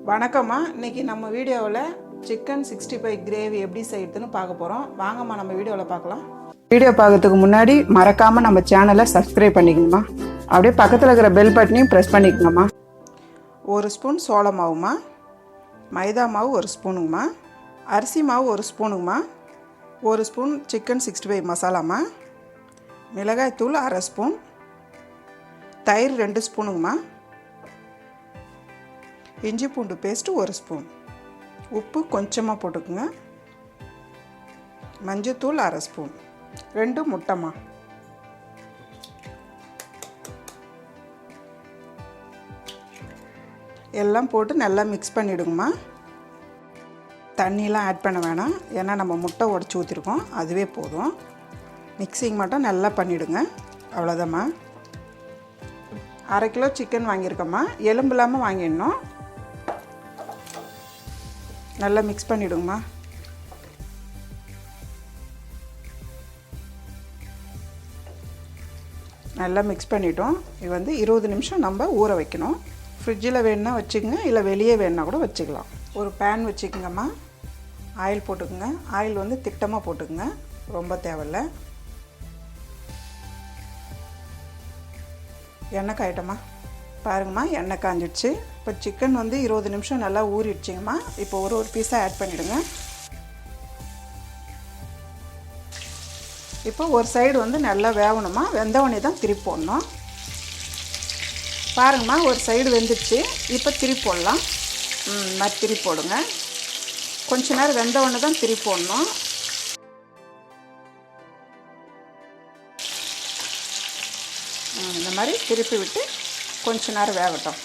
வணக்கம்மா. இன்றைக்கி நம்ம வீடியோவில் சிக்கன் 65 கிரேவி எப்படி செய்யறதுன்னு பார்க்க போகிறோம். வாங்கம்மா நம்ம வீடியோவில் பார்க்கலாம். வீடியோ பார்க்கறதுக்கு முன்னாடி மறக்காமல் நம்ம சேனலை சப்ஸ்கிரைப் பண்ணிக்கணுமா. அப்படியே பக்கத்தில் இருக்கிற பெல் பட்டனையும் ப்ரெஸ் பண்ணிக்கணுமா. 1 ஸ்பூன் சோள மாவுமா, மைதா மாவு 1 ஸ்பூனுங்கம்மா, அரிசி மாவு 1 ஸ்பூனுங்கம்மா, 1 ஸ்பூன் சிக்கன் 65 மசாலாம்மா, மிளகாய் தூள் 1/2 ஸ்பூன், தயிர் 2 ஸ்பூனுங்கம்மா, இஞ்சி பூண்டு பேஸ்ட்டு 1 ஸ்பூன், உப்பு கொஞ்சமாக போட்டுக்குங்க, மஞ்சத்தூள் 1/2 ஸ்பூன், 2 முட்டைம்மா. எல்லாம் போட்டு நல்லா மிக்ஸ் பண்ணிவிடுங்கம்மா. தண்ணியெலாம் ஆட் பண்ண வேணாம், ஏன்னா நம்ம முட்டை உடச்சி ஊற்றிருக்கோம், அதுவே போதும். மிக்சிங் மட்டும் நல்லா பண்ணிவிடுங்க, அவ்வளோதாம்மா. 1/2 கிலோ சிக்கன் வாங்கியிருக்கோம்மா, எலும்பு இல்லாமல் வாங்கிடணும். நல்லா மிக்ஸ் பண்ணிவிடுங்கம்மா. நல்லா மிக்ஸ் பண்ணிட்டோம். இது வந்து 20 நிமிஷம் நம்ம ஊற வைக்கணும். ஃப்ரிட்ஜில் வேணுன்னா வச்சுக்கோங்க, இல்லை வெளியே வேணுன்னா கூட வச்சுக்கலாம். ஒரு பேன் வச்சுக்கோங்கம்மா, ஆயில் போட்டுக்குங்க. ஆயில் வந்து திட்டமாக போட்டுக்குங்க, ரொம்ப தேவையில்லை. எண்ணெய் காயட்டம்மா. பாருங்கம்மா, எண்ணெய் காஞ்சிடுச்சு. இப்போ சிக்கன் வந்து 20 நிமிஷம் நல்லா ஊறிடுச்சிங்கம்மா. இப்போ ஒரு பீஸாக ஆட் பண்ணிவிடுங்க. இப்போ ஒரு சைடு வந்து நல்லா வேகணுமா, வெந்தவொடனே தான் திருப்பி போடணும். பாருங்கம்மா, ஒரு சைடு வெந்துடுச்சு. இப்போ திருப்பி போடலாம். மாதிரி திருப்பி போடுங்க. கொஞ்ச நேரம் வெந்தவொடனே தான் திருப்பி போடணும். இந்த மாதிரி திருப்பி விட்டு கொஞ்ச நேரம் வேகட்டும்.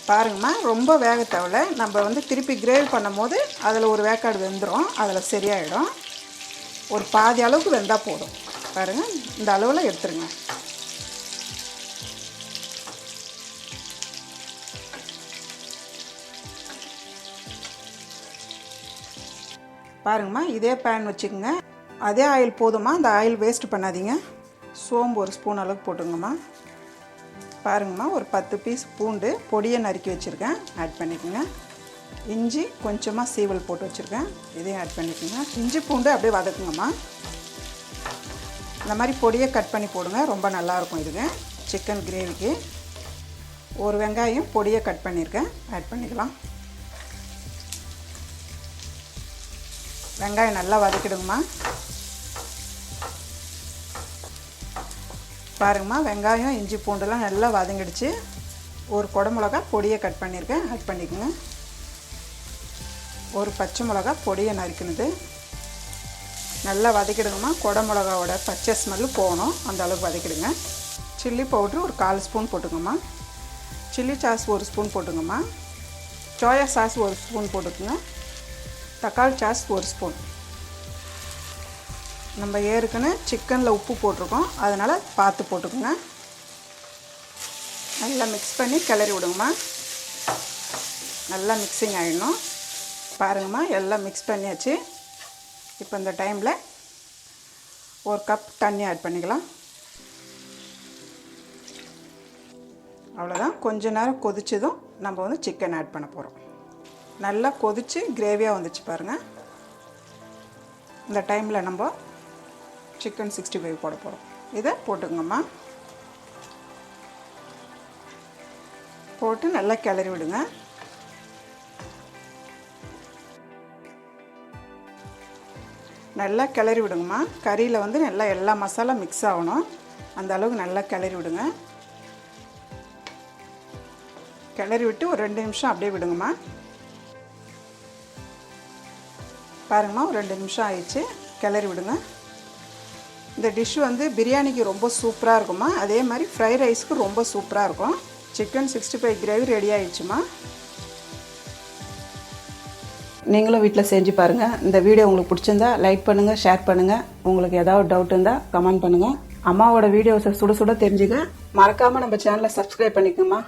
பாருங்கம்மா, ரொம்ப வேக தேவையில்ல. நம்ம வந்து திருப்பி கிரேவி பண்ணும் போது அதில் ஒரு வேக்காடு வெந்துடும், அதில் சரியாயிடும். ஒரு பாதி அளவுக்கு வெந்தால் போதும். பாருங்கள், இந்த அளவில் எடுத்துருங்க. பாருங்கம்மா, இதே பேன் வச்சுக்கோங்க. அதே ஆயில் போதுமா, அந்த ஆயில் வேஸ்ட் பண்ணாதீங்க. சோம்பு 1 ஸ்பூன் அளவுக்கு போட்டுங்கம்மா. பாருங்கம்மா, ஒரு 10 பீஸ் பூண்டு பொடியை நறுக்கி வச்சுருக்கேன், ஆட் பண்ணிக்கோங்க. இஞ்சி கொஞ்சமாக சீவல் போட்டு வச்சுருக்கேன், இதையும் ஆட் பண்ணிக்கோங்க. இஞ்சி பூண்டு அப்படியே வதக்குங்கம்மா. இந்த மாதிரி பொடியை கட் பண்ணி போடுங்க, ரொம்ப நல்லாயிருக்கும் இதுங்க சிக்கன் கிரேவிக்கு. ஒரு வெங்காயம் பொடியை கட் பண்ணியிருக்கேன், ஆட் பண்ணிக்கலாம். வெங்காயம் நல்லா வதக்கிடுங்கம்மா. பாருங்கம்மா, வெங்காயம் இஞ்சி பூண்டுலாம் நல்லா வதங்கிடுச்சு. ஒரு குடமிளகா பொடியை கட் பண்ணியிருக்கேன், ஆட் பண்ணிக்கோங்க. ஒரு பச்சை மிளகா பொடியை நறுக்கினது நல்லா வதக்கிடுங்கம்மா. குடமிளகாவோட பச்சை ஸ்மெல்லு போகணும், அந்த அளவுக்கு வதக்கிடுங்க. சில்லி பவுட்ரு ஒரு 1/4 ஸ்பூன் போட்டுக்கோங்கம்மா. சில்லி சாஸ் 1 ஸ்பூன் போட்டுங்கம்மா. சோயா சாஸ் 1 ஸ்பூன் போட்டுக்கோங்க. தக்காளி சாஸ் 1 ஸ்பூன். நம்ம ஏற்கனவே சிக்கனில் உப்பு போட்டிருக்கோம், அதனால் பார்த்து போட்டுக்கோங்க. நல்லா மிக்ஸ் பண்ணி கிளறி விடுங்கம்மா. நல்லா மிக்சிங் ஆகிடணும். பாருங்கம்மா, எல்லாம் மிக்ஸ் பண்ணியாச்சு. இப்போ இந்த டைமில் 1 கப் தண்ணி ஆட் பண்ணிக்கலாம். அவ்வளோதான். கொஞ்ச நேரம் கொதிச்சதும் நம்ம வந்து சிக்கன் ஆட் பண்ண போகிறோம். நல்லா கொதித்து கிரேவியாக வந்துச்சு பாருங்கள். இந்த டைமில் நம்ம சிக்கன் 65 போட போகிறோம். இதை போட்டுங்கம்மா. போட்டு நல்லா கிளறி விடுங்க. நல்லா கிளறி விடுங்கம்மா. கறியில் வந்து நல்லா எல்லா மசாலா மிக்ஸ் ஆகணும், அந்த அளவுக்கு நல்லா கிளறி விடுங்க. கிளறி விட்டு ஒரு 2 நிமிஷம் அப்படியே விடுங்கம்மா. பாருங்கம்மா, ஒரு 2 நிமிஷம் ஆயிடுச்சு. கிளறி விடுங்க. இந்த டிஷ் வந்து பிரியாணிக்கு ரொம்ப சூப்பராக இருக்குமா, அதே மாதிரி ஃப்ரைட் ரைஸ்க்கு ரொம்ப சூப்பராக இருக்கும். சிக்கன் 65 கிரேவி ரெடி ஆகிடுச்சுமா. நீங்களும் வீட்டில் செஞ்சு பாருங்கள். இந்த வீடியோ உங்களுக்கு பிடிச்சிருந்தா லைக் பண்ணுங்கள், ஷேர் பண்ணுங்கள். உங்களுக்கு ஏதாவது டவுட் இருந்தால் கமெண்ட் பண்ணுங்கள். அம்மாவோட வீடியோஸை சுட சுட தெரிஞ்சுக்க மறக்காமல் நம்ம சேனலை சப்ஸ்கிரைப் பண்ணிக்கோங்கம்மா.